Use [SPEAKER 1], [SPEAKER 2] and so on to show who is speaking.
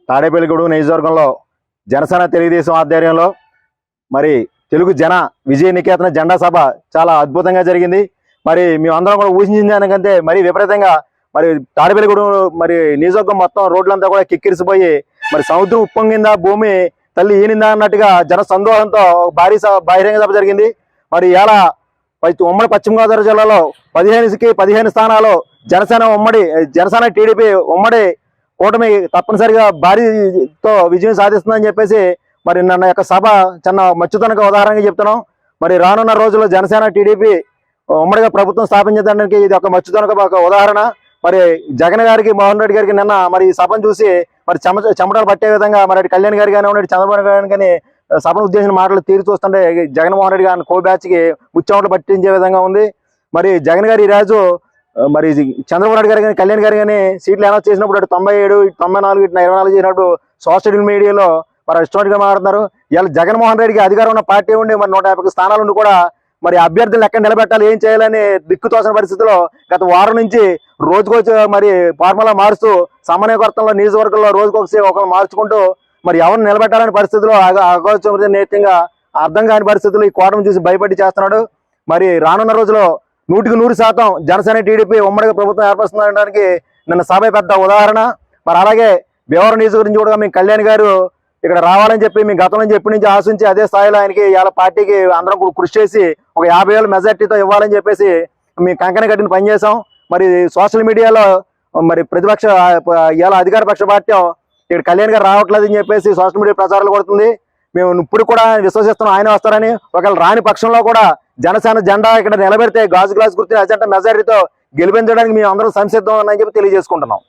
[SPEAKER 1] తాడేపల్లిగూడెం నియోజకవర్గంలో జనసేన తెలుగుదేశం ఆధ్వర్యంలో మరి తెలుగు జన విజయ నికేతన జెండా సభ చాలా అద్భుతంగా జరిగింది. మరి మేమందరం కూడా ఊహించిన దానికంటే మరి విపరీతంగా మరి తాడేపల్లిగూడెం మరి నియోజకవర్గం మొత్తం రోడ్లంతా కూడా కిక్కిరిసిపోయి మరి సముద్రం ఉప్పొంగిందా భూమి తల్లి ఈనిందా అన్నట్టుగా జన సందోహంతో భారీ బహిరంగ సభ జరిగింది. మరి ఇలా ఉమ్మడి పశ్చిమ గోదావరి జిల్లాలో 15 స్థానాలు జనసేన టీడీపీ ఉమ్మడి కూటమి తప్పనిసరిగా భారీతో విజయం సాధిస్తుందని చెప్పేసి మరి నన్ను యొక్క సభ చిన్న మచ్చుతనకు ఉదాహరణగా చెప్తున్నాం. మరి రానున్న రోజుల్లో జనసేన టీడీపీ ఉమ్మడిగా ప్రభుత్వం స్థాపించడానికి ఇది ఒక మచ్చుతనకు ఒక ఉదాహరణ. మరి జగన్ గారికి మోహన్ రెడ్డి గారికి నిన్న మరి ఈ సభను చూసి మరి చెమటలు పట్టే విధంగా మరి కళ్యాణ్ గారు కానీ ఉన్నాడు, చంద్రబాబు గారు కానీ సభను ఉద్దేశించిన మాటలు తీరు చూస్తుంటే జగన్మోహన్ రెడ్డి గారిని కోబ్యాచ్కి ముచ్చెమటలు పట్టించే విధంగా ఉంది. మరి జగన్ గారు ఈరోజు మరి చంద్రబాబు నాయుడు గారు కానీ కళ్యాణ్ గారు కానీ సీట్లు అనౌన్స్ చేసినప్పుడు 97, 94, 24 చేసినప్పుడు సోషల్ మీడియాలో మరి ఇష్టంగా మాట్లాడుతున్నారు. ఇలా జగన్మోహన్ రెడ్డికి అధికారం ఉన్న పార్టీ ఉండి మరి 150 స్థానాలు ఉండి కూడా మరి అభ్యర్థులు ఎక్కడ నిలబెట్టాలి, ఏం చేయాలని దిక్కుతోసిన పరిస్థితిలో గత వారం నుంచి రోజుకొచ్చి మరి ఫార్ములా మారుస్తూ సమన్వయకర్తల్లో నియోజకవర్గంలో రోజుకొచ్చి ఒకరు మార్చుకుంటూ మరి ఎవరిని నిలబెట్టాలని పరిస్థితిలో నేతంగా అర్థం కాని పరిస్థితులు ఈ కోటను చూసి భయపడి చేస్తున్నాడు. మరి రానున్న రోజులో 100% జనసేన టీడీపీ ఉమ్మడిగా ప్రభుత్వం ఏర్పరుస్తుందనడానికి నిన్న సభ పెద్ద ఉదాహరణ. మరి అలాగే భీమవరం నియోజకవర్గం కూడా మేము కళ్యాణ్ గారు ఇక్కడ రావాలని చెప్పి మేము గతం నుంచి ఎప్పటి నుంచి ఆశించి అదే స్థాయిలో ఆయనకి ఇలా పార్టీకి అందరం కృషి చేసి ఒక 50,000 మెజార్టీతో ఇవ్వాలని చెప్పేసి మేము కంకణ కట్టిన పనిచేసాం. మరి సోషల్ మీడియాలో మరి ప్రతిపక్ష ఇలా అధికార పక్ష పార్టీ ఇక్కడ కళ్యాణ్ గారు రావట్లేదని చెప్పేసి సోషల్ మీడియా ప్రచారాలు కొడుతుంది. మేము ఇప్పుడు కూడా విశ్వసిస్తున్నాం ఆయన వస్తారని. ఒకవేళ రాని పక్షంలో కూడా జనసేన జెండా ఇక్కడ నిలబెడితే గాజు గ్లాస్ గుర్తు అజెండా మెజారిటీతో గెలిపించడానికి మేము అందరం సంసిద్ధం అని చెప్పి తెలియజేసుకుంటున్నాం.